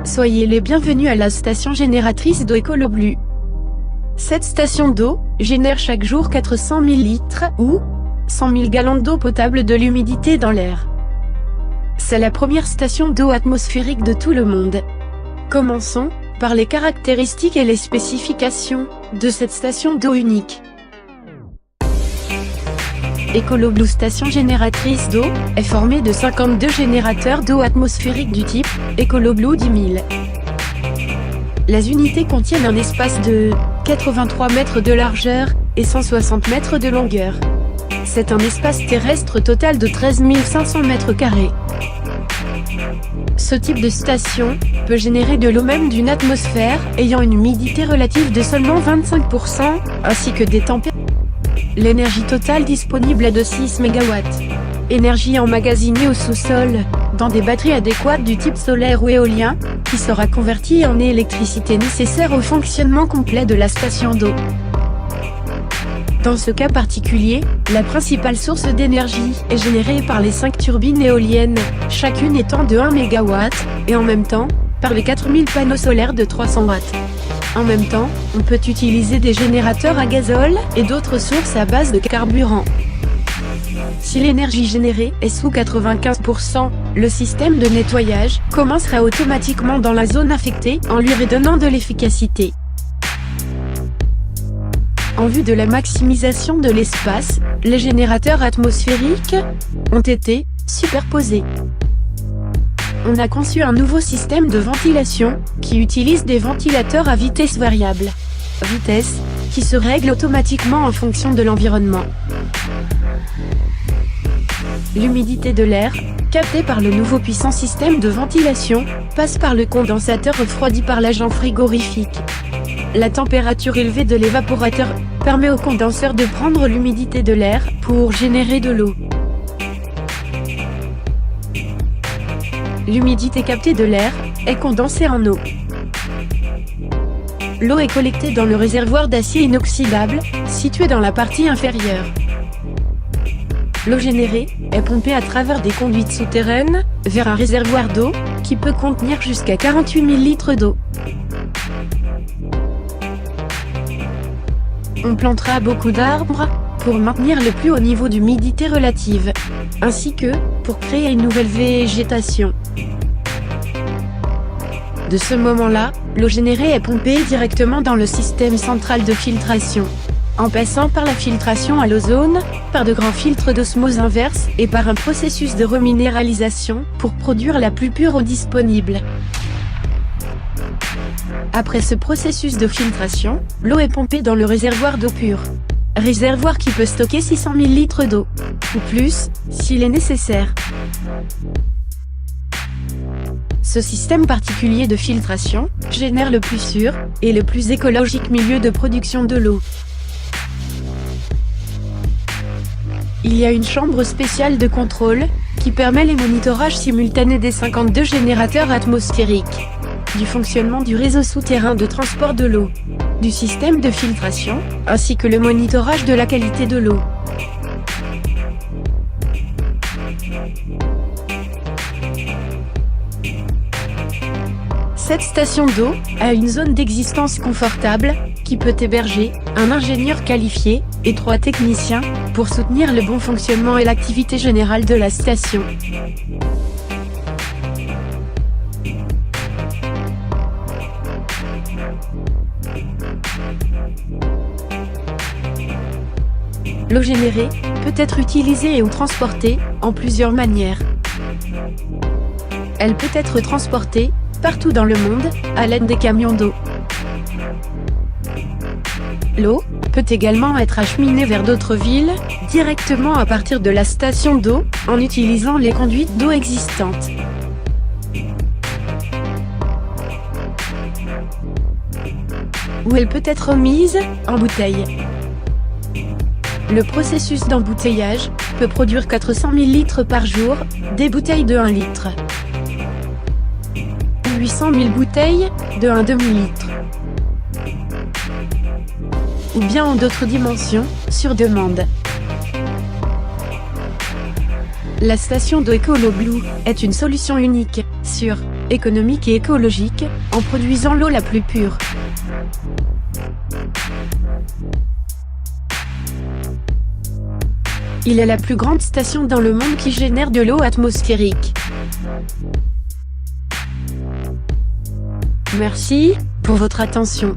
Soyez les bienvenus à la station génératrice d'eau EcoloBlue. Cette station d'eau génère chaque jour 400 000 litres ou 100 000 gallons d'eau potable de l'humidité dans l'air. C'est la première station d'eau atmosphérique de tout le monde. Commençons par les caractéristiques et les spécifications de cette station d'eau unique. EcoloBlue station génératrice d'eau est formée de 52 générateurs d'eau atmosphérique du type EcoloBlue 10 000. Les unités contiennent un espace de 83 mètres de largeur et 160 mètres de longueur. C'est un espace terrestre total de 13 500 mètres carrés. Ce type de station peut générer de l'eau même d'une atmosphère ayant une humidité relative de seulement 25%, ainsi que des températures. L'énergie totale disponible est de 6 MW. Énergie emmagasinée au sous-sol, dans des batteries adéquates du type solaire ou éolien, qui sera convertie en électricité nécessaire au fonctionnement complet de la station d'eau. Dans ce cas particulier, la principale source d'énergie est générée par les 5 turbines éoliennes, chacune étant de 1 MW, et en même temps, par les 4000 panneaux solaires de 300 watts. En même temps, on peut utiliser des générateurs à gazole et d'autres sources à base de carburant. Si l'énergie générée est sous 95%, le système de nettoyage commencera automatiquement dans la zone affectée en lui redonnant de l'efficacité. En vue de la maximisation de l'espace, les générateurs atmosphériques ont été superposés. On a conçu un nouveau système de ventilation, qui utilise des ventilateurs à vitesse variable. Vitesse, qui se règle automatiquement en fonction de l'environnement. L'humidité de l'air, captée par le nouveau puissant système de ventilation, passe par le condensateur refroidi par l'agent frigorifique. La température élevée de l'évaporateur permet au condenseur de prendre l'humidité de l'air pour générer de l'eau. L'humidité captée de l'air est condensée en eau. L'eau est collectée dans le réservoir d'acier inoxydable, situé dans la partie inférieure. L'eau générée est pompée à travers des conduites souterraines, vers un réservoir d'eau, qui peut contenir jusqu'à 48 000 litres d'eau. On plantera beaucoup d'arbres, pour maintenir le plus haut niveau d'humidité relative, ainsi que, pour créer une nouvelle végétation. De ce moment-là, l'eau générée est pompée directement dans le système central de filtration, en passant par la filtration à l'ozone, par de grands filtres d'osmose inverse et par un processus de reminéralisation pour produire la plus pure eau disponible. Après ce processus de filtration, l'eau est pompée dans le réservoir d'eau pure. Réservoir qui peut stocker 600 000 litres d'eau, ou plus, s'il est nécessaire. Ce système particulier de filtration génère le plus sûr et le plus écologique milieu de production de l'eau. Il y a une chambre spéciale de contrôle qui permet les monitorages simultanés des 52 générateurs atmosphériques, du fonctionnement du réseau souterrain de transport de l'eau, du système de filtration, ainsi que le monitorage de la qualité de l'eau. Cette station d'eau a une zone d'existence confortable, qui peut héberger un ingénieur qualifié et 3 techniciens, pour soutenir le bon fonctionnement et l'activité générale de la station. L'eau générée peut être utilisée ou transportée en plusieurs manières. Elle peut être transportée partout dans le monde à l'aide des camions d'eau. L'eau peut également être acheminée vers d'autres villes directement à partir de la station d'eau en utilisant les conduites d'eau existantes. Ou elle peut être mise en bouteille. Le processus d'embouteillage peut produire 400 000 litres par jour, des bouteilles de 1 litre. 800 000 bouteilles de 1 demi-litre. Ou bien en d'autres dimensions, sur demande. La station d'eau EcoloBlue est une solution unique, sûre économique et écologique, en produisant l'eau la plus pure. Il est la plus grande station dans le monde qui génère de l'eau atmosphérique. Merci pour votre attention.